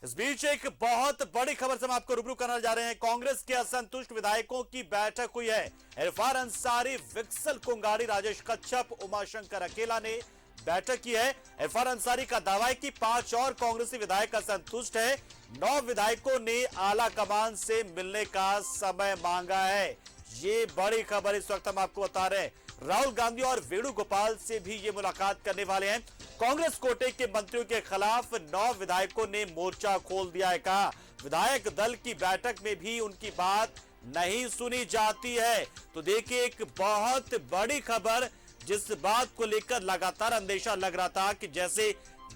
इस बीच एक बहुत बड़ी खबर से हम आपको रूबरू करने जा रहे हैं। कांग्रेस के असंतुष्ट विधायकों की बैठक हुई है। इरफान अंसारी, विक्सल कोंगाड़ी, राजेश कच्छप, उमाशंकर अकेला ने बैठक की है। इरफान अंसारी का दावा है कि 5 और कांग्रेसी विधायक असंतुष्ट है। 9 विधायकों ने आला कमान से मिलने का समय मांगा है। ये बड़ी खबर इस वक्त हम आपको बता रहे हैं। राहुल गांधी और वेणुगोपाल से भी ये मुलाकात करने वाले हैं। कांग्रेस कोटे के मंत्रियों के खिलाफ 9 विधायकों ने मोर्चा खोल दिया है। कहा विधायक दल की बैठक में भी उनकी बात नहीं सुनी जाती है। तो देखिए एक बहुत बड़ी खबर, जिस बात को लेकर लगातार अंदेशा लग रहा था कि जैसे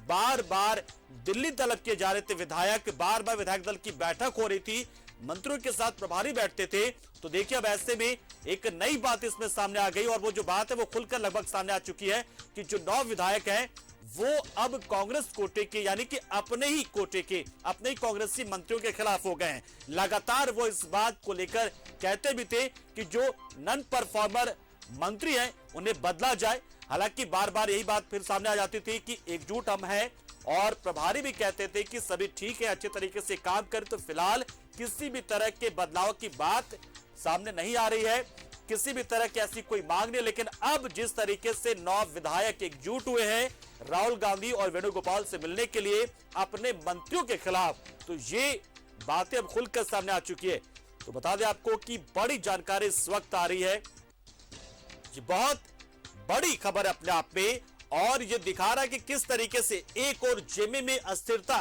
बार बार दिल्ली तलब किए जा रहे थे विधायक, बार बार विधायक दल की बैठक हो रही थी, मंत्रियों के साथ प्रभारी बैठते थे, तो देखिए अब ऐसे में एक नई बात इसमें सामने आ गई और वो जो बात है वो खुलकर लगभग सामने आ चुकी है कि जो 9 विधायक हैं वो अब कांग्रेस कोटे के, यानी कि अपने ही कोटे के, अपने ही कांग्रेसी मंत्रियों के खिलाफ हो गए हैं। लगातार वो इस बात को लेकर कहते भी थे कि जो नॉन परफॉर्मर मंत्री हैं उन्हें बदला जाए। हालांकि बार बार यही बात फिर सामने आ जाती थी कि एकजुट हम हैं, और प्रभारी भी कहते थे कि सभी ठीक है, अच्छे तरीके से काम करें। तो फिलहाल किसी भी तरह के बदलाव की बात सामने नहीं आ रही है, किसी भी तरह की ऐसी कोई मांग नहीं। लेकिन अब जिस तरीके से 9 विधायक एकजुट हुए हैं राहुल गांधी और वेणुगोपाल से मिलने के लिए अपने मंत्रियों के खिलाफ, तो ये बातें अब खुलकर सामने आ चुकी है। तो बता दें आपको कि बड़ी जानकारी इस वक्त आ रही है, ये बहुत बड़ी खबर अपने आप में, और ये दिखा रहा है कि किस तरीके से एक और जेमे में अस्थिरता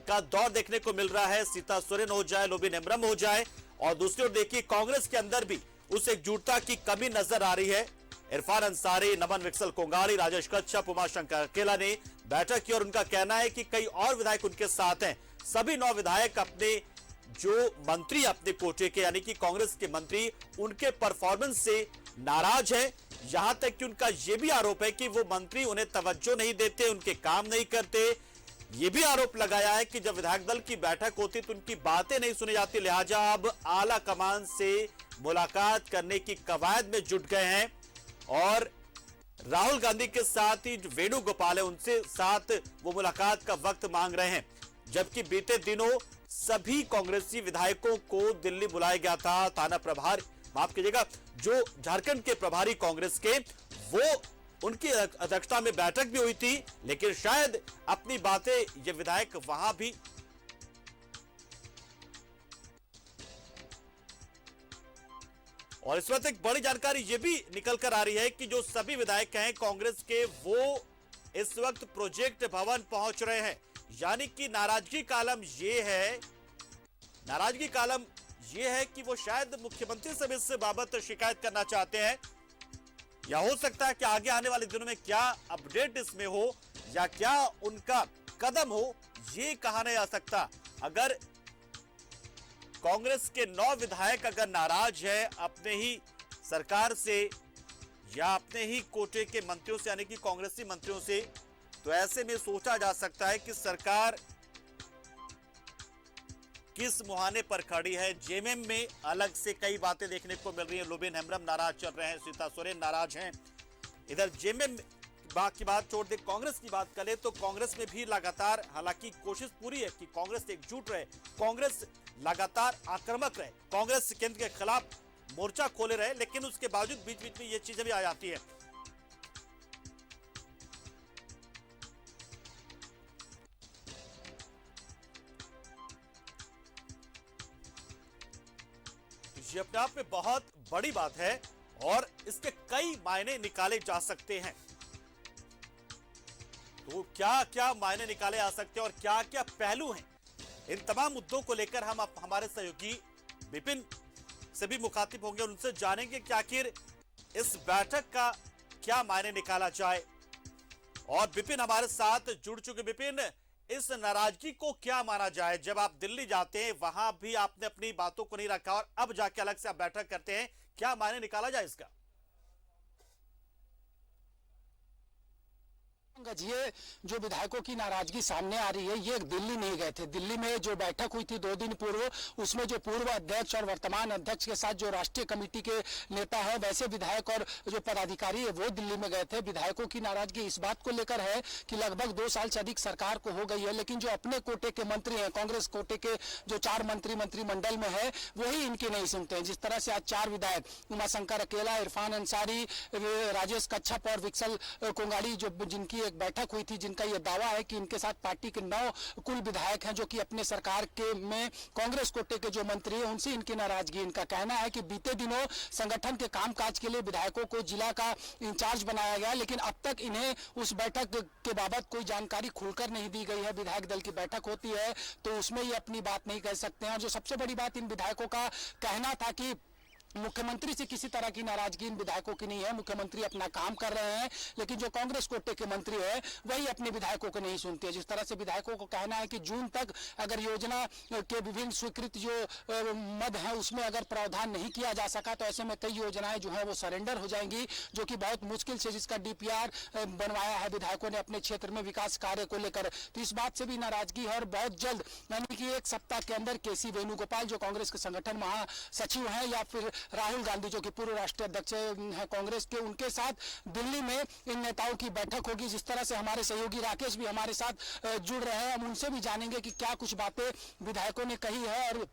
का दौर देखने को मिल रहा है। सीता सोरेन हो जाए, लोबिन हेम्ब्रम हो जाए, और दूसरी ओर देखिए कांग्रेस के अंदर भी उस एकजुटता की कमी नजर आ रही है। इरफान अंसारी, नमन विक्सल कोंगाड़ी, राजेश कच्छप, उमाशंकर अकेला ने बैठक की और उनका कहना है कि कई और विधायक उनके साथ हैं। सभी 9 विधायक अपने जो मंत्री अपने कोटे के, यानी कि कांग्रेस के मंत्री, उनके परफॉर्मेंस से नाराज है। यहां तक कि उनका यह भी आरोप है कि वो मंत्री उन्हें तवज्जो नहीं देते, उनके काम नहीं करते। यह भी आरोप लगाया है कि जब विधायक दल की बैठक होती तो उनकी बातें नहीं सुनी जाती, लिहाजा अब आला कमान से मुलाकात करने की कवायद में जुट गए हैं। और राहुल गांधी के साथ ही जो वेणुगोपाल है उनसे साथ वो मुलाकात का वक्त मांग रहे हैं। जबकि बीते दिनों सभी कांग्रेसी विधायकों को दिल्ली बुलाया गया था। थाना प्रभारी, माफ कीजिएगा, जो झारखंड के प्रभारी कांग्रेस के, वो उनकी अध्यक्षता में बैठक भी हुई थी, लेकिन शायद अपनी बातें ये विधायक वहां भी और इस वक्त एक बड़ी जानकारी यह भी निकल कर आ रही है कि जो सभी विधायक हैं कांग्रेस के, वो इस वक्त प्रोजेक्ट भवन पहुंच रहे हैं। यानी कि नाराजगी का आलम यह है, नाराजगी का आलम यह है कि वो शायद मुख्यमंत्री से इस बाबत शिकायत करना चाहते हैं, या हो सकता है कि आगे आने वाले दिनों में क्या अपडेट इसमें हो या क्या उनका कदम हो, ये कहा नहीं जा सकता। अगर कांग्रेस के 9 विधायक अगर नाराज है अपने ही सरकार से या अपने ही कोटे के मंत्रियों से, यानी कि कांग्रेसी मंत्रियों से, तो ऐसे में सोचा जा सकता है कि सरकार किस मुहाने पर खड़ी है। जेएमएम में अलग से कई बातें देखने को मिल रही है। लोबिन हेम्ब्रम नाराज चल रहे हैं, सीता सोरेन नाराज हैं। इधर जेएमएम की बात छोड़ दे, कांग्रेस की बात करें तो कांग्रेस में भी लगातार, हालांकि कोशिश पूरी है कि कांग्रेस एकजुट रहे, कांग्रेस लगातार आक्रामक रहे, कांग्रेस केंद्र के खिलाफ मोर्चा खोले रहे, लेकिन उसके बावजूद बीच बीच में ये चीजें भी आ जाती है। ये अपने आप में बहुत बड़ी बात है और इसके कई मायने निकाले जा सकते हैं। तो क्या क्या मायने निकाले जा सकते हैं और क्या क्या पहलू हैं, इन तमाम मुद्दों को लेकर हम हमारे सहयोगी विपिन से भी मुखातिब होंगे, उनसे जानेंगे कि आखिर इस बैठक का क्या मायने निकाला जाए। और विपिन हमारे साथ जुड़ चुके। विपिन, इस नाराजगी को क्या माना जाए? जब आप दिल्ली जाते हैं वहां भी आपने अपनी बातों को नहीं रखा और अब जाके अलग से आप बैठक करते हैं, क्या मायने निकाला जाए इसका? ये जो विधायकों की नाराजगी सामने आ रही है, ये दिल्ली नहीं गए थे। दिल्ली में जो बैठक हुई थी 2 दिन पूर्व, उसमें जो पूर्व अध्यक्ष और वर्तमान अध्यक्ष के साथ जो राष्ट्रीय कमेटी के नेता है, वैसे विधायक और जो पदाधिकारी है वो दिल्ली में गए थे। विधायकों की नाराजगी इस बात को लेकर है कि लगभग 2 साल से अधिक सरकार को हो गई है, लेकिन जो अपने कोटे के मंत्री हैं, कांग्रेस कोटे के जो 4 मंत्री मंत्रिमंडल में है, वही इनकी नहीं सुनते हैं। जिस तरह से आज 4 विधायक उमाशंकर अकेला, इरफान अंसारी, राजेश कच्छप और विक्सल कोंगाड़ी जो जिनकी एक बैठक हुई थी, जिनका यह दावा है कि इनके साथ पार्टी के 9 कुल विधायक हैं जो कि अपने सरकार के में कांग्रेस कोटे के जो मंत्री हैं उनसे इनकी नाराजगी। इनका कहना है कि बीते दिनों संगठन के कामकाज के लिए विधायकों को जिला का इंचार्ज बनाया गया, लेकिन अब तक इन्हें उस बैठक के बाबत कोई जानकारी खुलकर नहीं दी गई है। विधायक दल की बैठक होती है तो उसमें ये अपनी बात नहीं कह सकते हैं। और जो सबसे बड़ी बात इन विधायकों का कहना था कि मुख्यमंत्री से किसी तरह की नाराजगी इन विधायकों की नहीं है, मुख्यमंत्री अपना काम कर रहे हैं, लेकिन जो कांग्रेस कोटे के मंत्री है वही अपने विधायकों को नहीं सुनते हैं। जिस तरह से विधायकों को कहना है कि जून तक अगर योजना के विभिन्न स्वीकृत जो मद है उसमें अगर प्रावधान नहीं किया जा सका तो ऐसे में कई योजनाएं जो है वो सरेंडर हो जाएंगी, जो कि बहुत मुश्किल से जिसका DPR बनवाया है विधायकों ने अपने क्षेत्र में विकास कार्य को लेकर। तो इस बात से भी नाराजगी है और बहुत जल्द यानी कि 1 सप्ताह के अंदर KC वेणुगोपाल जो कांग्रेस के संगठन महासचिव हैं या फिर राहुल गांधी जो कि पूर्व राष्ट्रीय अध्यक्ष हैं कांग्रेस के, उनके साथ दिल्ली में इन नेताओं की बैठक होगी। जिस तरह से हमारे सहयोगी राकेश भी हमारे साथ जुड़ रहे हैं, हम उनसे भी जानेंगे कि क्या कुछ बातें विधायकों ने कही है और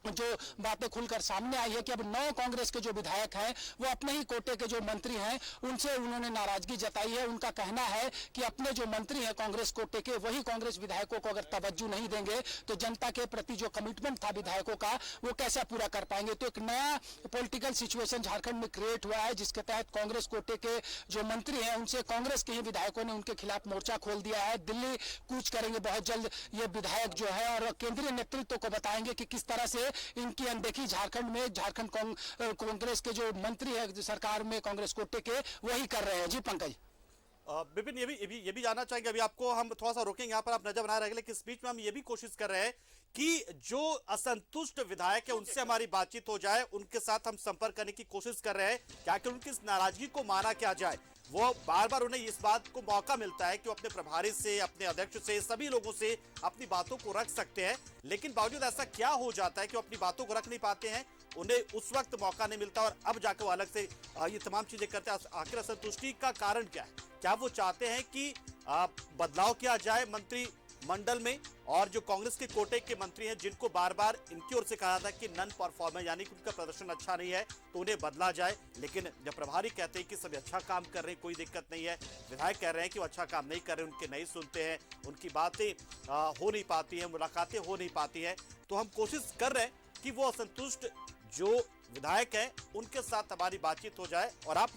जो बातें खुलकर सामने आई है कि अब 9 कांग्रेस के जो विधायक हैं वो अपने ही कोटे के जो मंत्री हैं उनसे उन्होंने नाराजगी जताई है। उनका कहना है कि अपने जो मंत्री हैं कांग्रेस कोटे के, वही कांग्रेस विधायकों को अगर तवज्जो नहीं देंगे तो जनता के प्रति जो कमिटमेंट था विधायकों का वो कैसे पूरा कर पाएंगे। तो एक नया पॉलिटिकल सिचुएशन झारखंड में क्रिएट हुआ है, जिसके तहत कांग्रेस कोटे के जो मंत्री हैं उनसे कांग्रेस के ही विधायकों ने उनके खिलाफ मोर्चा खोल दिया है। दिल्ली कूच करेंगे बहुत जल्द ये विधायक जो है और केंद्रीय नेतृत्व को बताएंगे कि किस तरह से इनकी अनदेखी झारखंड में झारखंड कांग्रेस के जो मंत्री है सरकार में कांग्रेस कोटे के वही कर रहे हैं। जी पंकज। विपिन, ये भी जानना चाहेंगे, अभी आपको हम थोड़ा सा रोकेंगे, यहाँ पर आप नजर बना रहे, लेकिन इस बीच में हम ये भी कोशिश कर रहे हैं कि जो असंतुष्ट विधायक है उनसे हमारी बातचीत हो जाए, उनके साथ हम संपर्क करने की कोशिश कर रहे हैं क्या कि उनकी इस नाराजगी को माना क्या जाए। वो बार बार उन्हें इस बात को मौका मिलता है कि वो अपने प्रभारी से, अपने अध्यक्ष से, सभी लोगों से अपनी बातों को रख सकते हैं, लेकिन बावजूद ऐसा क्या हो जाता है कि वो अपनी बातों को रख नहीं पाते हैं, उन्हें उस वक्त मौका नहीं मिलता और अब जाकर वो अलग से ये तमाम चीजें करते हैं। आखिर असंतुष्टि का कारण क्या है? क्या वो चाहते हैं कि बदलाव किया जाए मंत्री मंडल में, और जो कांग्रेस के कोटे के मंत्री हैं जिनको बार बार इनकी ओर से कहा था कि नॉन परफॉर्मेंस यानी कि उनका प्रदर्शन अच्छा नहीं है तो उन्हें बदला जाए, लेकिन जब प्रभारी कहते हैं कि सभी अच्छा काम कर रहे हैं, कोई दिक्कत नहीं है, विधायक कह रहे हैं कि वो अच्छा काम नहीं कर रहे, उनके नहीं सुनते हैं, उनकी बातें हो नहीं पाती हैं, मुलाकातें हो नहीं पाती हैं, तो हम कोशिश कर रहे हैं कि वो असंतुष्ट जो विधायक हैं उनके साथ हमारी बातचीत हो जाए। और आप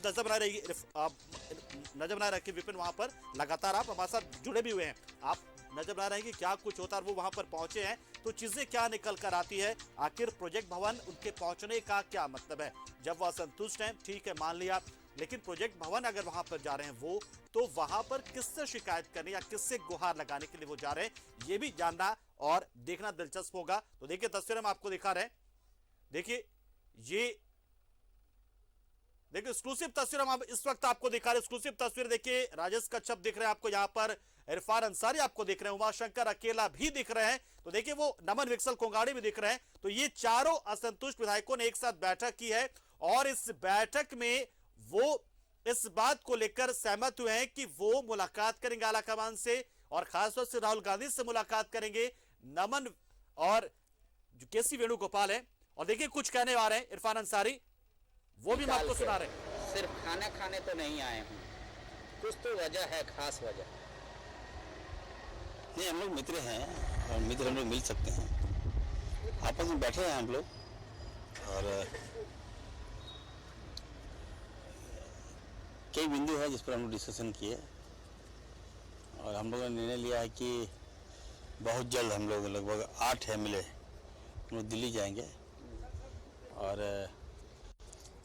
नजर बना रखिए विपिन, वहां पर लगातार आप हमारे साथ जुड़े भी हुए हैं, आप नजर बना रहे हैं कि क्या कुछ होता है। वो वहां पर पहुंचे हैं तो चीजें क्या निकल कर आती है, आखिर प्रोजेक्ट भवन उनके पहुंचने का क्या मतलब है। जब वो असंतुष्ट हैं ठीक है मान लिया, लेकिन प्रोजेक्ट भवन अगर वहां पर जा रहे हैं वो, तो वहां पर किससे शिकायत करने या किससे गुहार लगाने के लिए वो जा रहे हैं, ये भी जानना और देखना दिलचस्प होगा। तो देखिए तस्वीर हम आपको दिखा रहे हैं, देखिए एक्सक्लूसिव तस्वीर हम इस वक्त आपको दिखा रहे हैं। एक्सक्लूसिव तस्वीर देखिए, राजेश कच्छप दिख रहे हैं आपको यहाँ पर, इरफान अंसारी आपको दिख रहे हैं, उमाशंकर अकेला भी दिख रहे हैं, तो देखिए वो नमन विक्सल कोंगाड़ी भी दिख रहे हैं। तो ये चारों असंतुष्ट विधायकों ने एक साथ बैठक की है और इस बैठक में वो इस बात को लेकर सहमत हुए हैं कि वो मुलाकात करेंगे आलाकमान से और खासतौर से राहुल गांधी से मुलाकात करेंगे, नमन और जो KC वेणुगोपाल है, और देखिए कुछ कहने आ रहे हैं इरफान अंसारी, वो भी हम आपको सुना रहे हैं। सिर्फ खाना खाने तो नहीं आए हूँ, कुछ तो वजह है, खास वजह। नहीं, हम लोग मित्र हैं और मित्र हम लोग मिल सकते हैं, आपस में बैठे हैं हम लोग और कई बिंदु है जिस पर हम लोग डिस्कशन किए और हम लोगों ने निर्णय लिया है कि बहुत जल्द हम लोग लगभग 8 MLA हम लोग दिल्ली जाएंगे और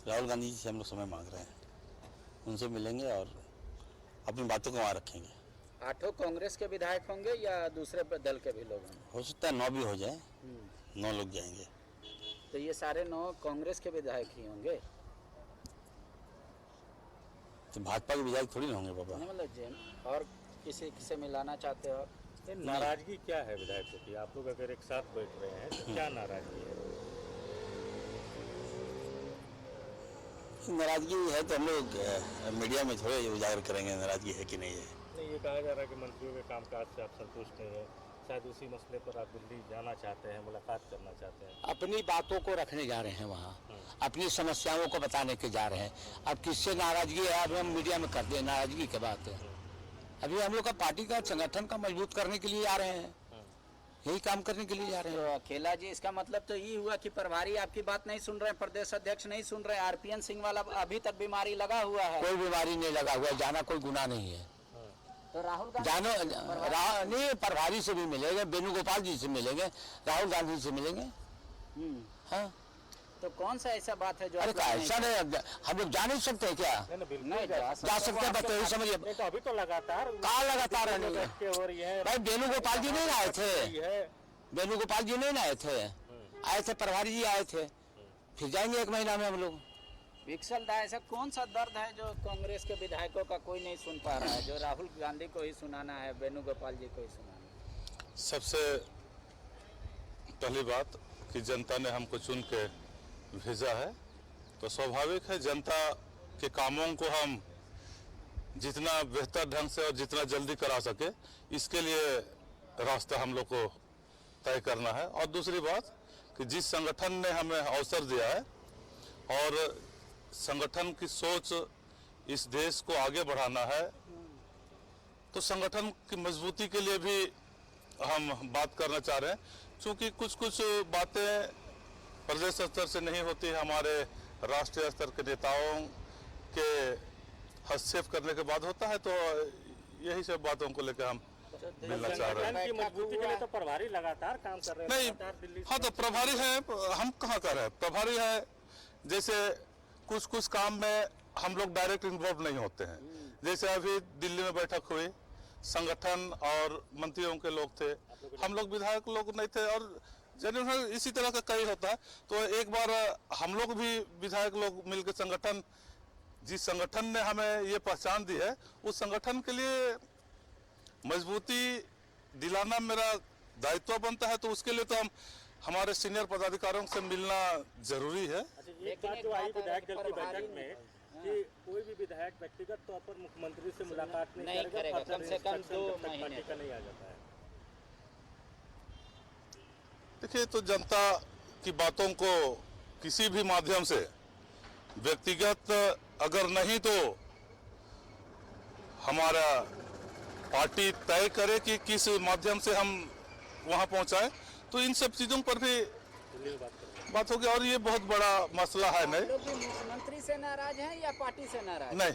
राहुल गांधी जी से हम लोग समय मांग रहे हैं, उनसे मिलेंगे और अपनी बातों को वहाँ रखेंगे। 8 कांग्रेस के विधायक होंगे या दूसरे दल के भी लोग होंगे? हो सकता है 9 भी हो जाए, 9 लोग जाएंगे। तो ये सारे 9 कांग्रेस के विधायक ही होंगे? तो भाजपा के विधायक थोड़ी ना होंगे बाबा। मतलब और किसी से मिलाना चाहते हो? ये नाराजगी क्या है विधायकों की? आप लोग अगर एक साथ बैठ रहे हैं तो क्या नाराजगी है? नाराजगी है तो हम लोग मीडिया में थोड़े उजागर करेंगे नाराजगी है कि नहीं है। नहीं, ये कहा जा रहा है कि मंत्रियों के कामकाज से आप संतुष्ट नहीं है, शायद उसी मसले पर आप दिल्ली जाना चाहते हैं, मुलाकात करना चाहते हैं। अपनी बातों को रखने जा रहे हैं वहाँ, अपनी समस्याओं को बताने के जा रहे हैं। अब किससे नाराजगी है अब हम मीडिया में कर दें नाराजगी की बात है। अभी हम लोग का पार्टी का संगठन का मजबूत करने के लिए आ रहे हैं, यही काम करने के लिए जा रहे हैं। तो अकेला जी, इसका मतलब तो ये हुआ कि प्रभारी आपकी बात नहीं सुन रहे हैं, प्रदेश अध्यक्ष नहीं सुन रहे हैं, आरपीएन सिंह वाला अभी तक बीमारी लगा हुआ है। कोई बीमारी नहीं लगा हुआ, जाना कोई गुनाह नहीं है। तो राहुल गांधी जानो नहीं, प्रभारी से भी मिलेंगे, वेणुगोपाल जी से मिलेंगे, राहुल गांधी से मिलेंगे। हाँ, तो कौन सा ऐसा बात है जो अरे ऐसा नहीं, हम लोग जा नहीं सकते हैं क्या? नहीं जा सकते हैं, बताइए समझिए। नहीं तो अभी तो लगातार कहाँ लगातार है नहीं बैठकें हो रही है। भाई वेणुगोपाल जी नहीं आए थे, वेणुगोपाल जी नहीं आए थे, आए थे प्रभारी जी आए थे। फिर जाएंगे 1 महीना में हम लोग। विक्सल दा, ऐसा कौन सा दर्द है जो कांग्रेस के विधायकों का कोई नहीं सुन पा रहा है, जो राहुल गांधी को ही सुनाना है, वेणुगोपाल जी को ही सुनाना है? सबसे पहली बात कि जनता ने हमको चुन के भेजा है, तो स्वाभाविक है जनता के कामों को हम जितना बेहतर ढंग से और जितना जल्दी करा सके, इसके लिए रास्ता हम लोग को तय करना है। और दूसरी बात कि जिस संगठन ने हमें अवसर दिया है और संगठन की सोच इस देश को आगे बढ़ाना है, तो संगठन की मजबूती के लिए भी हम बात करना चाह रहे हैं। क्योंकि कुछ बातें प्रदेश स्तर से नहीं होती, हमारे राष्ट्रीय स्तर के नेताओं के हस्तक्षेप करने के बाद होता है। तो यही सब बातों को लेकर हम मिलना चाह रहे हैं। संगठन की मजबूती के लिए तो प्रभारी लगातार काम कर रहे हैं। नहीं, लगातार दिल्ली हाँ तो प्रभारी है, हम कहाँ कर रहे हैं? प्रभारी है, जैसे कुछ काम में हम लोग डायरेक्ट इन्वॉल्व नहीं होते हैं। जैसे अभी दिल्ली में बैठक हुई, संगठन और मंत्रियों के लोग थे, हम लोग विधायक लोग नहीं थे, और जनरल इसी तरह का कई होता है। तो एक बार हम लोग भी विधायक लोग मिलकर संगठन, जिस संगठन ने हमें ये पहचान दी है, उस संगठन के लिए मजबूती दिलाना मेरा दायित्व बनता है। तो उसके लिए तो हम हमारे सीनियर पदाधिकारियों से मिलना जरूरी है। अच्छा, एक बात जो आई विधायक दल की बैठक में कि कोई भी विधायक व्यक्तिगत तौर पर मुख्यमंत्री से मुलाकात नहीं करेगा, कम से कम 2 महीने पार्टी का नहीं आ जाता है। देखिए, तो जनता की बातों को किसी भी माध्यम से व्यक्तिगत अगर नहीं तो हमारा पार्टी तय करे कि किस माध्यम से हम वहां पहुंचाए, तो इन सब चीजों पर भी बात होगी। और ये बहुत बड़ा मसला है। नहीं, लोग भी मुख्यमंत्री से नाराज हैं या पार्टी से नाराज? नहीं,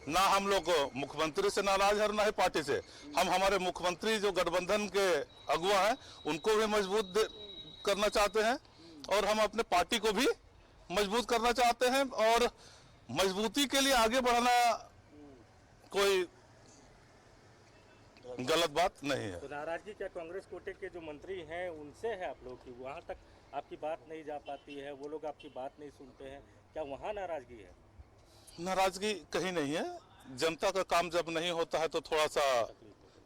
ना हम लोग मुख्यमंत्री से नाराज है, ना ही पार्टी से। हम हमारे मुख्यमंत्री जो गठबंधन के अगुआ हैं उनको भी मजबूत करना चाहते हैं, और हम अपने पार्टी को भी मजबूत करना चाहते हैं। और मजबूती के लिए आगे बढ़ना कोई गलत बात नहीं है। तो नाराजगी क्या कांग्रेस कोटे के जो मंत्री हैं उनसे है आप लोग की? वहाँ तक आपकी बात नहीं जा पाती है, वो लोग आपकी बात नहीं सुनते हैं, क्या वहाँ नाराजगी है? नाराजगी कहीं नहीं है। जनता का काम जब नहीं होता है तो थोड़ा सा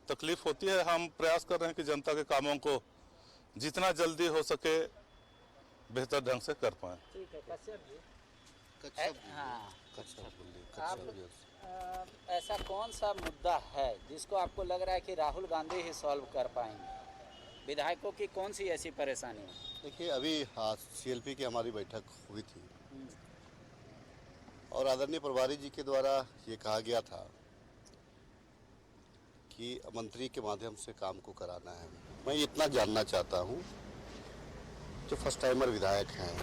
तकलीफ होती है। हम प्रयास कर रहे हैं कि जनता के कामों को जितना जल्दी हो सके बेहतर ढंग से कर पाएं। ठीक है, कश्यप जी। हाँ, ऐसा कौन सा मुद्दा है जिसको आपको लग रहा है कि राहुल गांधी ही सॉल्व कर पाएंगे? विधायकों की कौन सी ऐसी परेशानी है? देखिए, अभी सीएलपी की हमारी बैठक हुई थी और आदरणीय प्रभारी जी के द्वारा ये कहा गया था कि मंत्री के माध्यम से काम को कराना है। मैं इतना जानना चाहता हूँ, जो फर्स्ट टाइमर विधायक हैं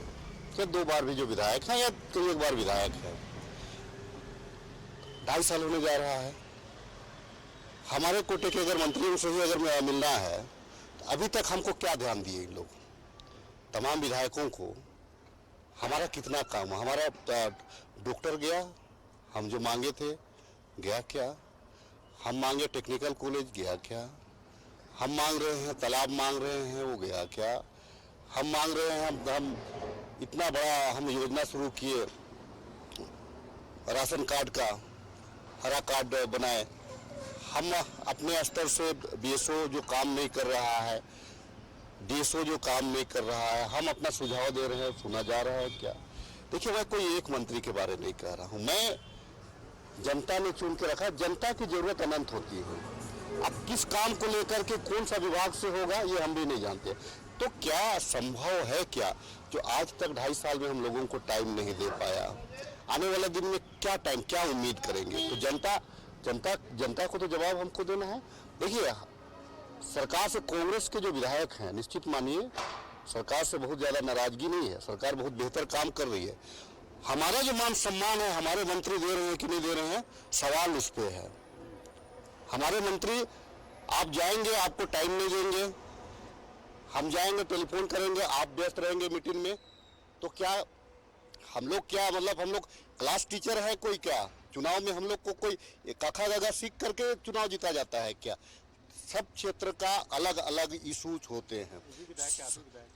या 2 बार भी जो विधायक हैं या 1 बार विधायक हैं, 2.5 साल होने जा रहा है। हमारे कोटे के अगर मंत्रियों से ही अगर मिलना है तो अभी तक हमको क्या ध्यान दिए इन लोग? तमाम विधायकों को हमारा कितना काम, हमारा डॉक्टर गया, हम जो मांगे थे गया क्या? हम मांगे टेक्निकल कॉलेज गया क्या? हम मांग रहे हैं तालाब मांग रहे हैं, वो गया क्या? हम मांग रहे हैं हम इतना बड़ा हम योजना शुरू किए, राशन कार्ड का हरा कार्ड बनाए, हम अपने स्तर से बीएसओ जो काम नहीं कर रहा है, डीएसओ जो काम नहीं कर रहा है, हम अपना सुझाव दे रहे हैं, सुना जा रहा है क्या? देखिए, मैं कोई एक मंत्री के बारे नहीं कह रहा हूं, मैं जनता ने चुन के रखा। जनता की जरूरत अनंत होती है। अब किस काम को लेकर के कौन सा विभाग से होगा ये हम भी नहीं जानते। तो क्या संभव है क्या जो आज तक 2.5 साल में हम लोगों को टाइम नहीं दे पाया, आने वाले दिन में क्या टाइम, क्या उम्मीद करेंगे? तो जनता को तो जवाब हमको देना है। देखिए, सरकार से कांग्रेस के जो विधायक हैं, निश्चित मानिए सरकार से बहुत ज्यादा नाराजगी नहीं है, सरकार बहुत बेहतर काम कर रही है। हमारा जो मान सम्मान है, हमारे मंत्री दे रहे हैं कि नहीं दे रहे हैं, सवाल उस पे है। हमारे मंत्री, आप जाएंगे आपको टाइम नहीं देंगे, हम जाएंगे टेलीफोन करेंगे, आप व्यस्त रहेंगे मीटिंग में, तो क्या हम लोग मतलब हम लोग क्लास टीचर है कोई? क्या चुनाव में हम लोग को कोई काखा गागा सीख करके चुनाव जीता जाता है क्या? सब क्षेत्र का अलग अलग इशूज होते हैं,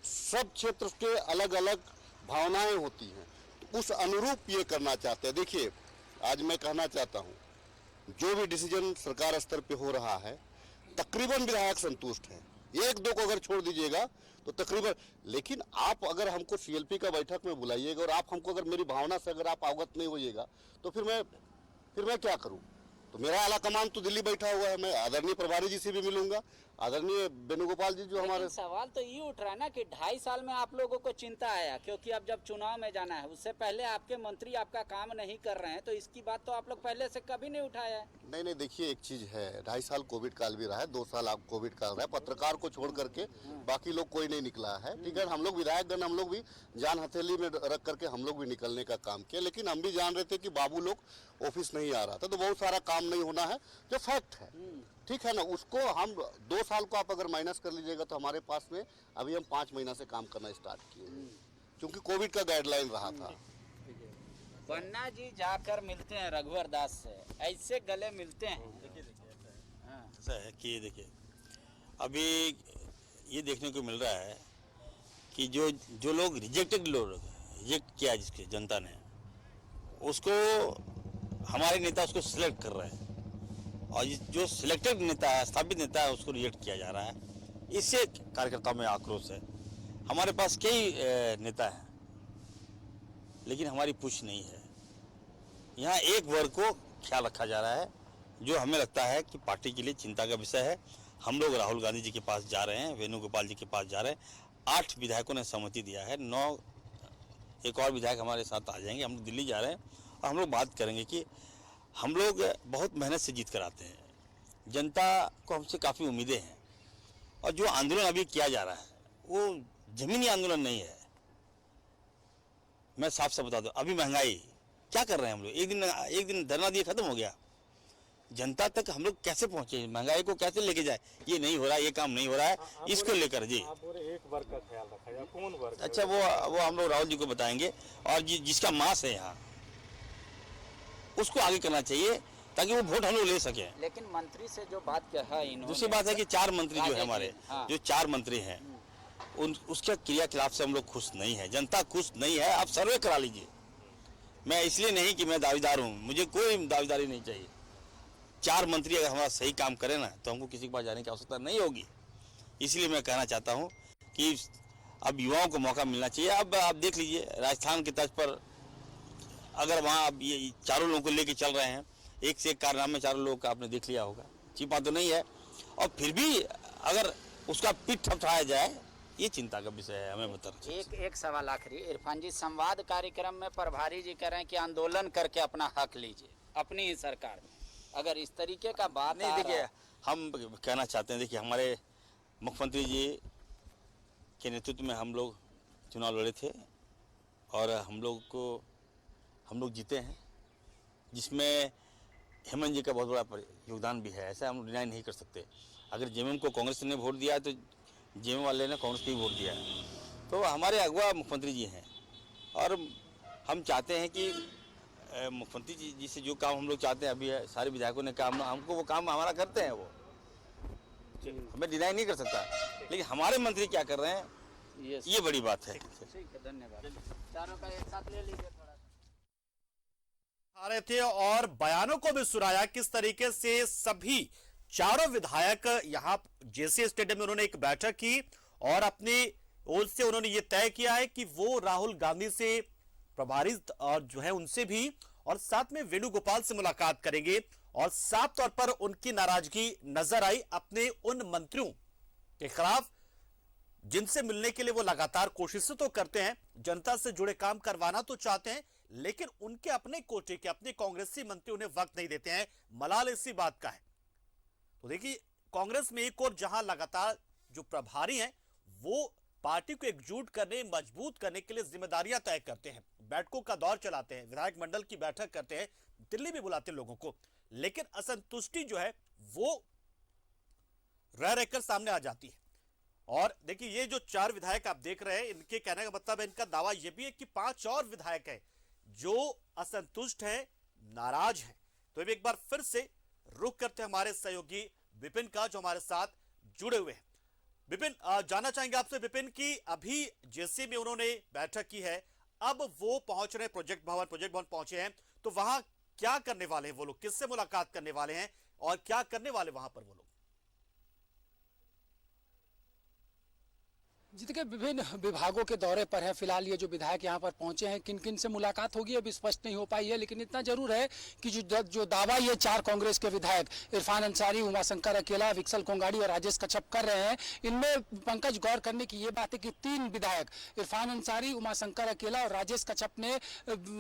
सब क्षेत्र के अलग अलग भावनाएं होती हैं, तो उस अनुरूप ये करना चाहते हैं। देखिए, आज मैं कहना चाहता हूं, जो भी डिसीजन सरकार स्तर पे हो रहा है, तकरीबन विधायक संतुष्ट हैं। एक दो को अगर छोड़ दीजिएगा तो तकरीबन, लेकिन आप अगर हमको सीएलपी का बैठक में बुलाइएगा और आप हमको अगर मेरी भावना से अगर आप अवगत नहीं होइएगा तो फिर मैं क्या करूं? तो मेरा आला कमान तो दिल्ली बैठा हुआ है, मैं आदरणीय प्रभारी जी से भी मिलूंगा, आदरणीय वेणुगोपाल जी जो हमारे। सवाल तो ये उठ रहा है ना कि 2.5 साल में आप लोगों को चिंता आया, क्योंकि अब जब चुनाव में जाना है, उससे पहले आपके मंत्री आपका काम नहीं कर रहे हैं, तो इसकी बात तो आप लोग पहले से कभी नहीं उठाया है। नहीं, देखिए, एक चीज है, 2.5 साल कोविड काल भी रहा है, 2 साल आप कोविड काल रहा है, पत्रकार को छोड़ करके बाकी लोग कोई नहीं निकला है। ठीक है, हम लोग विधायकगण, हम लोग भी जान हथेली में रख करके हम लोग भी निकलने का काम किया, लेकिन हम भी जान रहे थे कि बाबू लोग ऑफिस नहीं आ रहा था, तो बहुत सारा काम नहीं होना है, जो फैक्ट है। ठीक है ना, उसको हम 2 साल को आप अगर माइनस कर लीजिएगा तो हमारे पास में अभी हम 5 महीना से काम करना स्टार्ट किए, क्योंकि कोविड का गाइडलाइन रहा था। पन्ना जी जाकर मिलते हैं रघुवर दास से, ऐसे गले मिलते हैं। ऐसा है कि देखिए, अभी ये देखने को मिल रहा है कि जो लोग रिजेक्ट किया जिसके जनता ने, उसको हमारे नेता उसको सिलेक्ट कर रहे हैं, और जो सिलेक्टेड नेता है, स्थापित नेता है, उसको रिजेक्ट किया जा रहा है। इससे कार्यकर्ताओं में आक्रोश है। हमारे पास कई नेता हैं, लेकिन हमारी पुष्टि नहीं है। यहाँ एक वर्ग को ख्याल रखा जा रहा है, जो हमें लगता है कि पार्टी के लिए चिंता का विषय है। हम लोग राहुल गांधी जी के पास जा रहे हैं, वेणुगोपाल जी के पास जा रहे हैं। 8 विधायकों ने सहमति दिया है, 9 एक और विधायक हमारे साथ आ जाएंगे। हम लोग दिल्ली जा रहे हैं और हम लोग बात करेंगे कि हम लोग बहुत मेहनत से जीत कर आते हैं, जनता को हमसे काफ़ी उम्मीदें हैं, और जो आंदोलन अभी किया जा रहा है वो जमीनी आंदोलन नहीं है। मैं साफ साफ बता दूं, अभी महंगाई क्या कर रहे हैं हम लोग, एक दिन धरना दिए खत्म हो गया। जनता तक हम लोग कैसे पहुंचे, महंगाई को कैसे लेके जाए, ये नहीं हो रहा है, ये काम नहीं हो रहा है, इसको लेकर जी एक वर्ग का ख्याल रखा जाए, कौन वर्ग? अच्छा, वो हम लोग राहुल जी को बताएंगे, और जिसका मास है यहाँ उसको आगे करना चाहिए, ताकि वो वोट हम लोग ले सके। लेकिन मंत्री से जो बात कहा इन्होंने, दूसरी बात है कि 4 मंत्री जो है हमारे, जो 4 मंत्री हैं, उसके क्रियाकलाप से हम लोग खुश नहीं है, जनता खुश नहीं है। आप सर्वे करा लीजिए। मैं इसलिए नहीं कि मैं दावेदार हूँ, मुझे कोई दावेदारी नहीं चाहिए। 4 मंत्री अगर हमारा सही काम करे ना, तो हमको किसी के पास जाने की आवश्यकता नहीं होगी। इसलिए मैं कहना चाहता हूँ कि अब युवाओं को मौका मिलना चाहिए। अब आप देख लीजिए, राजस्थान की तर्ज पर अगर वहाँ अब ये चारों लोगों को लेके चल रहे हैं, एक से एक कारनामे चारों लोगों का आपने देख लिया होगा, छिपा तो नहीं है। और फिर भी अगर उसका पीठ थपथपाया जाए, ये चिंता का विषय है। हमें बता एक सवाल आखिरी, इरफान जी, संवाद कार्यक्रम में प्रभारी जी कह रहे हैं कि आंदोलन करके अपना हक लीजिए अपनी ही सरकार में, अगर इस तरीके का बात नहीं। देखिए, हम कहना चाहते हैं, देखिए हमारे मुख्यमंत्री जी के नेतृत्व में हम लोग चुनाव लड़े थे और हम लोग जीते हैं, जिसमें हेमंत जी का बहुत बड़ा योगदान भी है। ऐसा हम डिनाई नहीं कर सकते। अगर जेएमएम को कांग्रेस ने वोट दिया है तो जेएमएम वाले ने कांग्रेस को ही वोट दिया है। तो हमारे अगुवा मुख्यमंत्री जी हैं, और हम चाहते हैं कि मुख्यमंत्री जी से जो काम हम लोग चाहते हैं, अभी सारे विधायकों ने काम, हमको वो काम हमारा करते हैं, वो हमें डिनाई नहीं कर सकता। लेकिन हमारे मंत्री क्या कर रहे हैं, ये बड़ी बात है। ठीक है, धन्यवाद। चारों का एक साथ ले लीजिए थोड़ा। आ रहे थे और बयानों को भी सुनाया किस तरीके से सभी चारों विधायक यहां जेसी स्टेडियम में उन्होंने एक बैठक की और अपनी ओर से उन्होंने ये तय किया है कि वो राहुल गांधी से प्रभारी और जो है उनसे भी और साथ में वेणुगोपाल से मुलाकात करेंगे और साफ तौर पर उनकी नाराजगी नजर आई अपने उन मंत्रियों के खिलाफ जिनसे मिलने के लिए वो लगातार कोशिशें तो करते हैं, जनता से जुड़े काम करवाना तो चाहते हैं, लेकिन उनके अपने कोटे के अपने कांग्रेसी मंत्री उन्हें वक्त नहीं देते हैं। मलाल इसी बात का है। तो देखिए, कांग्रेस में एक और जहां लगातार जो प्रभारी हैं वो पार्टी को एकजुट करने, मजबूत करने के लिए जिम्मेदारियां तय करते हैं, बैठकों का दौर चलाते हैं, विधायक मंडल की बैठक करते हैं, दिल्ली भी बुलाते हैं लोगों को, लेकिन असंतुष्टि जो है वो रह रहकर सामने आ जाती है। और देखिए, ये जो 4 विधायक आप देख रहे हैं, इनके कहने का मतलब है, इनका दावा यह भी है कि 5 और विधायक हैं जो असंतुष्ट हैं, नाराज हैं। तो एक बार फिर से रुख करते हैं हमारे सहयोगी विपिन का, जो हमारे साथ जुड़े हुए हैं। विपिन, जानना चाहेंगे आपसे विपिन कि अभी जेसी में उन्होंने बैठक की है, अब वो पहुंच रहे प्रोजेक्ट भवन पहुंचे हैं, तो वहां क्या करने वाले हैं वो लोग, किससे मुलाकात करने वाले हैं और क्या करने वाले वहां पर वो लोग? जी देखिए, विभिन्न विभागों के दौरे पर है फिलहाल ये जो विधायक यहाँ पर पहुंचे हैं। किन किन से मुलाकात होगी अभी स्पष्ट नहीं हो पाई है, लेकिन इतना जरूर है कि जो दावा ये 4 कांग्रेस के विधायक इरफान अंसारी, उमाशंकर अकेला, विक्सल कोंगाड़ी और राजेश कच्छप कर रहे हैं, इनमें पंकज गौर करने की ये बात है कि 3 विधायक इरफान अंसारी, उमाशंकर अकेला और राजेश कच्छप ने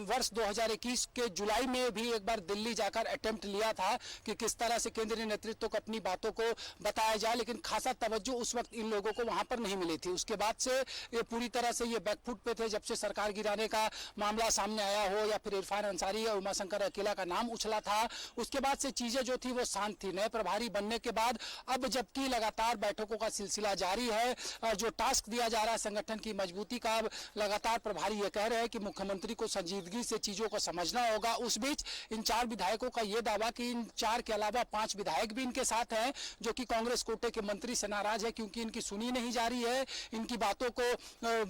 वर्ष 2021 के जुलाई में भी एक बार दिल्ली जाकर अटेम्प्ट लिया था कि किस तरह से केंद्रीय नेतृत्व को अपनी बातों को बताया जाए, लेकिन खासा तवज्जो उस वक्त इन लोगों को वहां पर नहीं मिली थी। उसके बाद से ये पूरी तरह से ये बैकफुट पे थे जब से सरकार गिराने का मामला सामने आया हो या फिर इरफान अंसारी या उमाशंकर अकेला का नाम उछला था। उसके बाद से चीजें जो थी वो शांत थी। नए प्रभारी बनने के बाद अब जबकि लगातार बैठकों का सिलसिला जारी है, जो टास्क दिया जा रहा है संगठन की मजबूती का, लगातार प्रभारी ये कह रहे हैं कि मुख्यमंत्री को संजीदगी से चीजों को समझना होगा। उस बीच इन 4 विधायकों का यह दावा कि इन 4 के अलावा 5 विधायक भी इनके साथ हैं जो कि कांग्रेस कोटे के मंत्री से नाराज है क्योंकि इनकी सुनी नहीं जा रही है, इनकी बातों को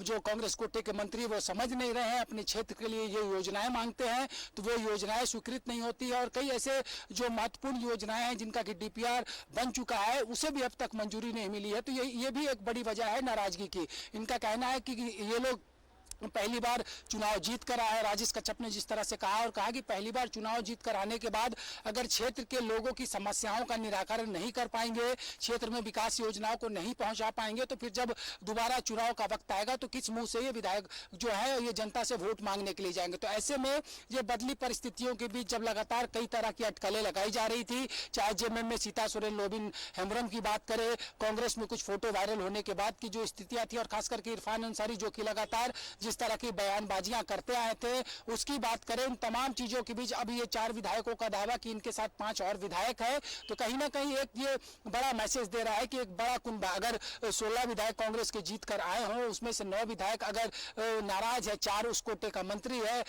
जो कांग्रेस कोटे के मंत्री वो समझ नहीं रहे हैं, अपने क्षेत्र के लिए ये योजनाएं मांगते हैं तो वो योजनाएं स्वीकृत नहीं होती है और कई ऐसे जो महत्वपूर्ण योजनाएं हैं जिनका कि डीपीआर बन चुका है उसे भी अब तक मंजूरी नहीं मिली है। तो ये भी एक बड़ी वजह है नाराजगी की। इनका कहना है कि ये लोग पहली बार चुनाव जीत कर आए। राजेश कच्छप ने जिस तरह से कहा और कहा कि पहली बार चुनाव जीत कर आने के बाद अगर क्षेत्र के लोगों की समस्याओं का निराकरण नहीं कर पाएंगे, क्षेत्र में विकास योजनाओं को नहीं पहुंचा पाएंगे, तो फिर जब दोबारा चुनाव का वक्त आएगा तो किस मुंह से ये विधायक जो है ये जनता से वोट मांगने के लिए जाएंगे। तो ऐसे में ये बदली परिस्थितियों के बीच जब लगातार कई तरह की अटकलें लगाई जा रही थी, चाहे जेएमएम में सीता सोरेन, लोबिन हेम्ब्रम की बात करें, कांग्रेस में कुछ फोटो वायरल होने के बाद की जो स्थितियां थी और खास करके इरफान अंसारी जो कि लगातार जिस तरह की बयानबाजियां करते आए थे उसकी बात करें, उन तमाम चीजों के बीच अब ये 4 विधायकों का दावा कि इनके साथ 5 और विधायक है, तो कहीं ना कहीं एक ये बड़ा मैसेज दे रहा है कि एक बड़ा कुंभा, अगर 16 विधायक कांग्रेस के जीत कर आए हों उसमें से 9 विधायक अगर नाराज है, 4 उस कोटे का मंत्री है,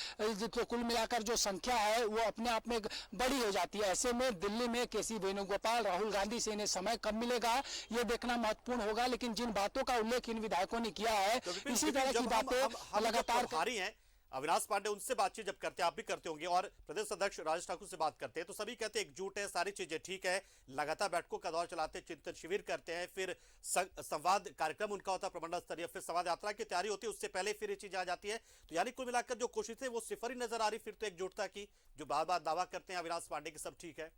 तो कुल मिलाकर जो संख्या है वो अपने आप में बड़ी हो जाती है। ऐसे में दिल्ली में केसी वेणुगोपाल, राहुल गांधी से इन्हें समय कब मिलेगा ये देखना महत्वपूर्ण होगा। लेकिन जिन बातों का उल्लेख इन विधायकों ने किया है इसी तरह की बातें लगातार प्रभारी हैं अविनाश पांडे, उनसे बातचीत जब करते हैं, आप भी करते होंगे, और प्रदेश अध्यक्ष राजेश ठाकुर से बात करते हैं तो सभी कहते हैं एकजुट है, सारी चीजें ठीक है, लगातार बैठकों का दौर चलाते हैं, चिंतन शिविर करते हैं, फिर संवाद कार्यक्रम उनका होता है प्रमंडल स्तरीय, फिर संवाद यात्रा की तैयारी होती है, उससे पहले फिर ये चीज आ जाती है। तो यानी कुल मिलाकर जो कोशिश है वो सिफर ही नजर आ रही, फिर तो एकजुटता की जो बार बार दावा करते हैं अविनाश पांडे की सब ठीक है।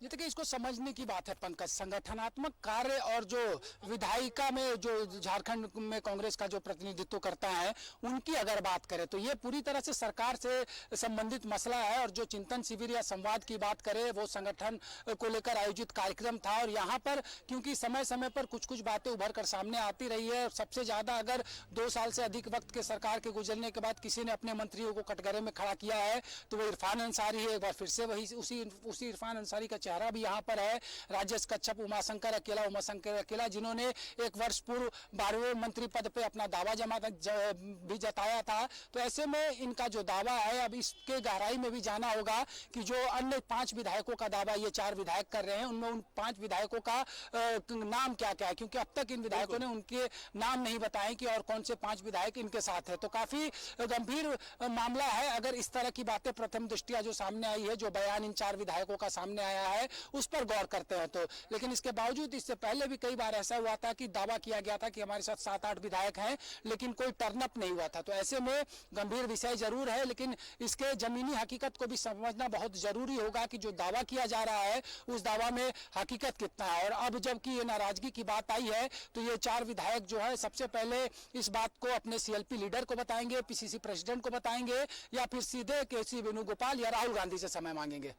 ये देखिए, इसको समझने की बात है पंकज। संगठनात्मक कार्य और जो विधायिका में जो झारखंड में कांग्रेस का जो प्रतिनिधित्व करता है उनकी अगर बात करें तो ये पूरी तरह से सरकार से संबंधित मसला है। और जो चिंतन शिविर या संवाद की बात करें वो संगठन को लेकर आयोजित कार्यक्रम था और यहाँ पर क्योंकि समय समय पर कुछ कुछ बातें उभर कर सामने आती रही है। सबसे ज्यादा अगर 2 साल से अधिक वक्त के सरकार के गुजरने के बाद किसी ने अपने मंत्रियों को कटघरे में खड़ा किया है तो वो इरफान अंसारी है। एक बार फिर से वही उसी इरफान अंसारी का चेहरा भी यहाँ पर है, राजेश कच्छप, उमाशंकर अकेला, जिन्होंने एक वर्ष पूर्व 12वें मंत्री पद पे अपना दावा भी जताया था। तो ऐसे में इनका जो दावा है, अब इसके गहराई में भी जाना होगा कि जो अन्य 5 विधायकों का दावा ये 4 विधायक कर रहे हैं, उनमें उन 5 विधायकों का नाम क्या क्या है, क्योंकि अब तक इन विधायकों ने उनके नाम नहीं बताए कि और कौन से 5 विधायक इनके साथ है। तो काफी गंभीर मामला है। अगर इस तरह की बातें प्रथम दृष्टिया जो सामने आई है, जो बयान इन 4 विधायकों का सामने आया है, उस पर गौर करते हैं तो, लेकिन इसके बावजूद इससे पहले भी कई बार ऐसा हुआ था कि दावा किया गया था कि हमारे साथ 7-8 विधायक हैं, लेकिन कोई टर्नअप नहीं हुआ था। तो ऐसे में गंभीर विषय जरूर है, लेकिन इसके जमीनी हकीकत को भी समझना बहुत जरूरी होगा कि जो दावा किया जा रहा है उस दावा में हकीकत कितना है। और अब जबकि ये नाराजगी की बात आई है तो ये 4 विधायक जो है सबसे पहले इस बात को अपने सीएलपी लीडर को बताएंगे, पीसीसी प्रेसिडेंट को बताएंगे, या फिर सीधे केसी वेणुगोपाल या राहुल गांधी से समय मांगेंगे।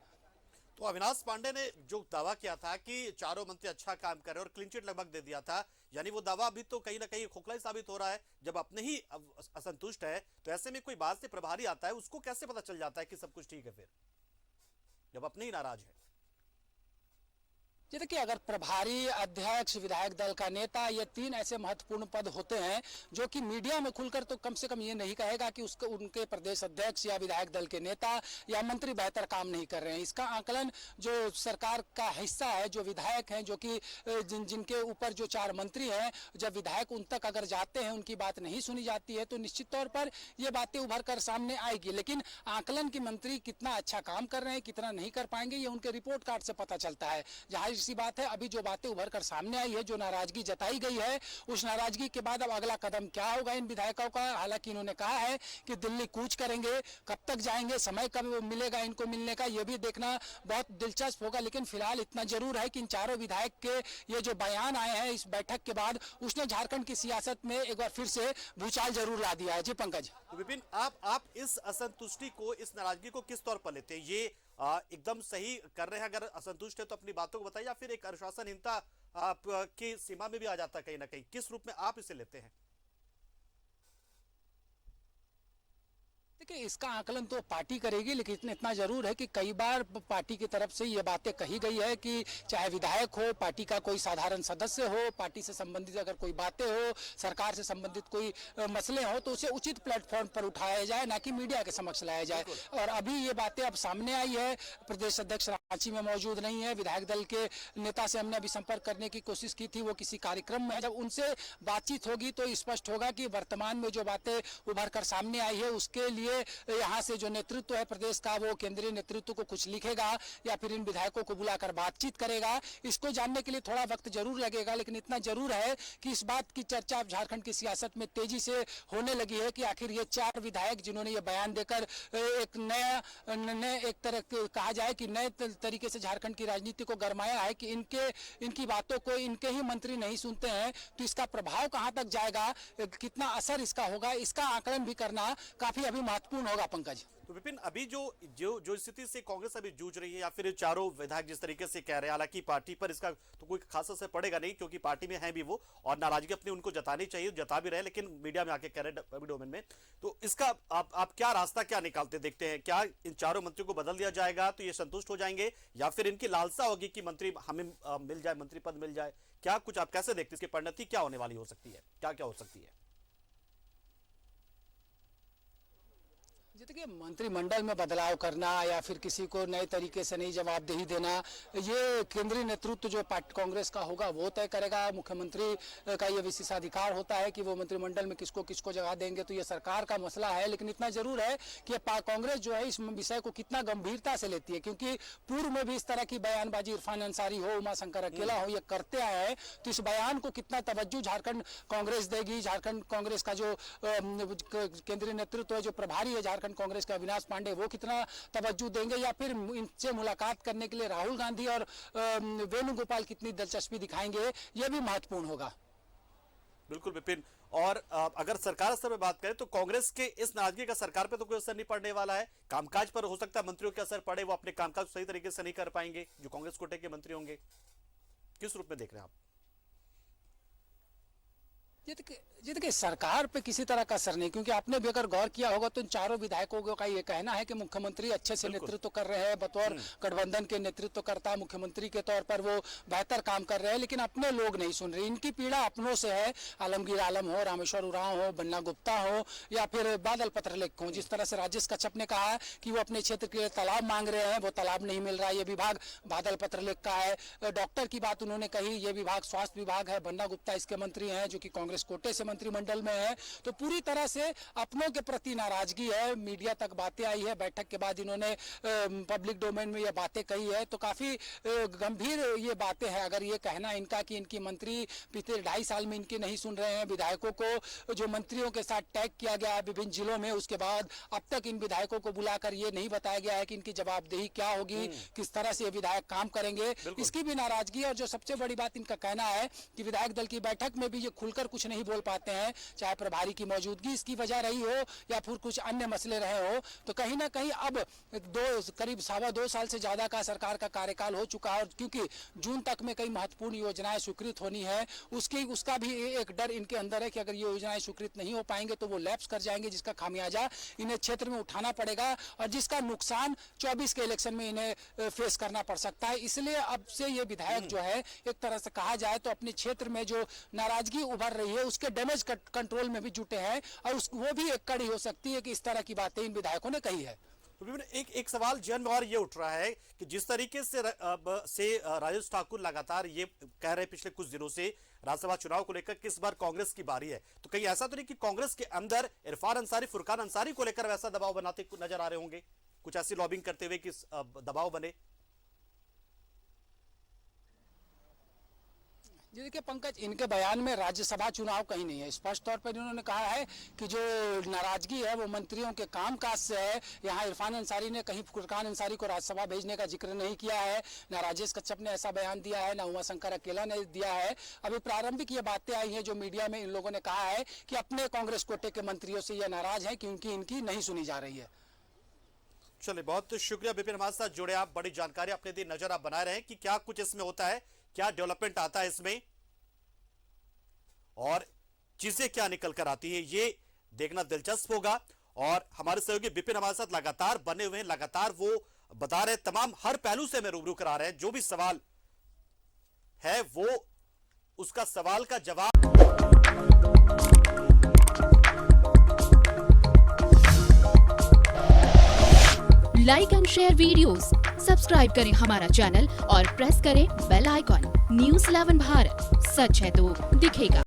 तो अविनाश पांडे ने जो दावा किया था कि चारों मंत्री अच्छा काम कर रहे हैं और क्लीन चिट लगभग दे दिया था, यानी वो दावा अभी तो कहीं ना कहीं खोखला ही साबित हो रहा है। जब अपने ही असंतुष्ट है तो ऐसे में कोई बात से प्रभारी आता है, उसको कैसे पता चल जाता है कि सब कुछ ठीक है, फिर जब अपने ही नाराज है? जैसे कि अगर प्रभारी, अध्यक्ष, विधायक दल का नेता, ये 3 ऐसे महत्वपूर्ण पद होते हैं जो कि मीडिया में खुलकर तो कम से कम ये नहीं कहेगा कि उसके उनके प्रदेश अध्यक्ष या विधायक दल के नेता या मंत्री बेहतर काम नहीं कर रहे हैं। इसका आकलन जो सरकार का हिस्सा है, जो विधायक हैं, जो कि जिनके ऊपर जो 4 मंत्री हैं, जब विधायक उन तक अगर जाते हैं, उनकी बात नहीं सुनी जाती है तो निश्चित तौर पर ये बातें उभर कर सामने आएगी। लेकिन आकलन की मंत्री कितना अच्छा काम कर रहे हैं, कितना नहीं कर पाएंगे, ये उनके रिपोर्ट कार्ड से पता चलता है। जहाँ सी बात है, अभी जो बातें उभर कर सामने आई है, जो नाराजगी जताई गई है, उस नाराजगी के बाद अब अगला कदम क्या होगा इन विधायकों का। हालांकि इन्होंने कहा है कि दिल्ली कूच करेंगे, कब तक जाएंगे, समय कब मिलेगा इनको मिलने का, यह भी देखना बहुत दिलचस्प होगा। लेकिन फिलहाल इतना जरूर है कि इन 4 विधायक के ये जो बयान आए हैं इस बैठक के बाद, उसने झारखंड की सियासत में एक बार फिर से भूचाल जरूर ला दिया है। जी पंकज। तो विपिन, आप इस असंतुष्टि को, इस नाराजगी को किस तौर पर लेते हैं? ये एकदम सही कर रहे हैं, अगर असंतुष्ट है तो अपनी बातों को बताइए, या फिर एक अनुशासनहीनता की सीमा में भी आ जाता है कहीं ना कहीं? किस रूप में आप इसे लेते हैं? देखिए, इसका आकलन तो पार्टी करेगी, लेकिन इतना जरूर है कि कई बार पार्टी की तरफ से ये बातें कही गई है कि चाहे विधायक हो, पार्टी का कोई साधारण सदस्य हो, पार्टी से संबंधित अगर कोई बातें हो, सरकार से संबंधित कोई मसले हो, तो उसे उचित प्लेटफॉर्म पर उठाया जाए, ना कि मीडिया के समक्ष लाया जाए। और अभी ये बातें अब सामने आई है, प्रदेश अध्यक्ष रांची में मौजूद नहीं है, विधायक दल के नेता से हमने अभी संपर्क करने की कोशिश की थी, वो किसी कार्यक्रम में है। जब उनसे बातचीत होगी तो स्पष्ट होगा कि वर्तमान में जो बातें उभर कर सामने आई है उसके लिए यहाँ से जो नेतृत्व है प्रदेश का, वो केंद्रीय नेतृत्व को कुछ लिखेगा या फिर इन विधायकों को बुलाकर बातचीत करेगा। इसको जानने के लिए थोड़ा वक्त जरूर लगेगा, लेकिन इतना जरूर है कि इस बात की चर्चा अब झारखंड की सियासत में तेजी से होने लगी है कि आखिर ये 4 विधायक जिन्होंने ये बयान देकर एक नया एक तरह कहा जाए कि नए तरीके से झारखंड की राजनीति को गरमाया है कि इनकी बातों को इनके ही मंत्री नहीं सुनते हैं, तो इसका प्रभाव कहां तक जाएगा, कितना असर इसका होगा, इसका आकलन भी करना काफी अभी महत्वपूर्ण होगा। पंकज। तो विपिन, अभी जो स्थिति से कांग्रेस अभी जूझ रही है, या फिर चारों विधायक जिस तरीके से कह रहे हैं, हालांकि पार्टी पर इसका तो कोई खास असर पड़ेगा नहीं क्योंकि पार्टी में है भी वो, और नाराजगी अपनी उनको जतानी चाहिए, जता भी रहे, लेकिन मीडिया में आके कह रहे हैं डोमेन में। तो इसका आप क्या रास्ता क्या निकालते देखते हैं? क्या इन चारों मंत्रियों को बदल दिया जाएगा तो ये संतुष्ट हो जाएंगे, या फिर इनकी लालसा होगी कि मंत्री हमें मिल जाए, मंत्री पद मिल जाए? क्या कुछ आप कैसे देखते हैं, इसकी परिणति क्या होने वाली हो सकती है, क्या क्या हो सकती है? देखिए, मंत्रिमंडल में बदलाव करना या फिर किसी को नए तरीके से नहीं जवाबदेही देना, ये केंद्रीय नेतृत्व जो पार्टी कांग्रेस का होगा वो तय करेगा। मुख्यमंत्री का ये विशेषाधिकार होता है कि वो मंत्रिमंडल में किसको किसको जगह देंगे, तो ये सरकार का मसला है। लेकिन इतना जरूर है कि कांग्रेस जो है इस विषय को कितना गंभीरता से लेती है, क्योंकि पूर्व में भी इस तरह की बयानबाजी इरफान अंसारी हो, उमाशंकर अकेला हो, ये करते आए हैं। तो इस बयान को कितना तवज्जो झारखंड कांग्रेस देगी, झारखंड कांग्रेस का जो केंद्रीय नेतृत्व है, जो प्रभारी है झारखंड कांग्रेस का अविनाश पांडे, वो कितना तवज्जो देंगे, या फिर इनसे मुलाकात करने के लिए राहुल गांधी और वेणुगोपाल कितनी दिलचस्पी दिखाएंगे, यह भी महत्वपूर्ण होगा। बिल्कुल विपिन, और अगर सरकार स्तर पर बात करें तो कांग्रेस के इस नाराजगी का सरकार पे तो कोई असर नहीं पड़ने वाला है। कामकाज पर हो सकता है मंत्रियों के असर पड़े, वो अपने कामकाज सही तरीके से नहीं कर पाएंगे जो कांग्रेस कोटे के मंत्री होंगे। किस रूप में देख रहे हैं आप? जी देखिए, सरकार पे किसी तरह का असर नहीं, क्योंकि आपने भी अगर गौर किया होगा तो इन चारों विधायकों का ये कहना है कि मुख्यमंत्री अच्छे से नेतृत्व कर रहे हैं, बतौर गठबंधन के नेतृत्व करता मुख्यमंत्री के तौर पर वो बेहतर काम कर रहे हैं, लेकिन अपने लोग नहीं सुन रहे। इनकी पीड़ा अपनों से है, आलमगीर आलम हो, रामेश्वर उरांव हो, बन्ना गुप्ता हो या फिर बादल पत्रलेख हो। जिस तरह से राजेश कच्छप ने कहा कि वो अपने क्षेत्र के लिए तालाब मांग रहे हैं, वो तालाब नहीं मिल रहा है, ये विभाग बादल पत्रलेख का है। डॉक्टर की बात उन्होंने कही, ये विभाग स्वास्थ्य विभाग है, बन्ना गुप्ता इसके मंत्री हैं जो कि कांग्रेस कोटे से मंत्रिमंडल में है। तो पूरी तरह से अपनों के प्रति नाराजगी है। मीडिया तक बातें आई है, बैठक के बाद इन्होंने पब्लिक डोमेन में ये बातें कही है, तो काफी गंभीर ये बातें हैं। अगर ये कहना इनका कि इनकी मंत्री पिछले 2.5 साल में इनकी नहीं सुन रहे हैं, विधायकों को जो मंत्रियों के साथ टैग किया गया है विभिन्न जिलों में, उसके बाद अब तक इन विधायकों को बुलाकर ये नहीं बताया गया है कि इनकी जवाबदेही क्या होगी, किस तरह से ये विधायक काम करेंगे, इसकी भी नाराजगी है। और जो सबसे बड़ी बात इनका कहना है कि विधायक दल की बैठक में भी ये खुलकर कुछ नहीं बोल पाते हैं, चाहे प्रभारी की मौजूदगी इसकी वजह रही हो या फिर कुछ अन्य मसले रहे हो। तो कहीं ना कहीं अब करीब 2.25 साल से ज्यादा का सरकार का कार्यकाल हो चुका है, और क्योंकि जून तक में कई महत्वपूर्ण योजनाएं स्वीकृत होनी है, उसका भी एक डर इनके अंदर है कि अगर ये योजनाएं स्वीकृत नहीं हो पाएंगे तो वो लैप्स कर जाएंगे, जिसका खामियाजा इन्हें क्षेत्र में उठाना पड़ेगा और जिसका नुकसान 24 के इलेक्शन में इन्हें फेस करना पड़ सकता है। इसलिए अब से ये विधायक जो है, एक तरह से कहा जाए तो अपने क्षेत्र में जो नाराजगी उभर रही है उसके डैमेज कंट्रोल में भी जुटे हैं, और वो भी एक कड़ी हो सकती है कि इस तरह की बातें इन विधायकों ने कही है। एक सवाल जन और ये उठ रहा है कि जिस तरीके से राजेश ठाकुर लगातार ये कह रहे हैं पिछले कुछ दिनों से राज्यसभा चुनाव को लेकर कि इस बार कांग्रेस की बारी है, तो कहीं ऐसा तो नहीं कि कांग्रेस के अंदर इरफान अंसारी, फुरकान अंसारी को लेकर वैसा दबाव बनाते नजर आ रहे होंगे, कुछ ऐसी लॉबिंग करते हुए कि दबाव बने? जी देखिए पंकज, इनके बयान में राज्यसभा चुनाव कहीं नहीं है। स्पष्ट तौर पर इन्होंने कहा है कि जो नाराजगी है वो मंत्रियों के कामकाज से है। यहाँ इरफान अंसारी ने कहीं फुरकान अंसारी को राज्यसभा भेजने का जिक्र नहीं किया है, ना राजेश कच्छप ने ऐसा बयान दिया है, ना उमाशंकर अकेला ने दिया है। अभी प्रारंभिक ये बातें आई हैं जो मीडिया में इन लोगों ने कहा है कि अपने कांग्रेस कोटे के मंत्रियों से ये नाराज है क्योंकि इनकी नहीं सुनी जा रही है। चलिए, बहुत शुक्रिया विपिन, हमारे साथ जुड़े आप, बड़ी जानकारी अपने दिन नजर आप बनाए रहे कि क्या कुछ इसमें होता है, क्या डेवलपमेंट आता है इसमें और चीजें क्या निकल कर आती है, ये देखना दिलचस्प होगा। और हमारे सहयोगी विपिन हमारे साथ लगातार बने हुए हैं, लगातार वो बता रहे तमाम हर पहलू से हमें रूबरू करा रहे हैं, जो भी सवाल है वो उसका सवाल का जवाब। Like and share videos, subscribe करें हमारा चैनल और प्रेस करें बेल आइकॉन। News 11 भारत, सच है तो दिखेगा।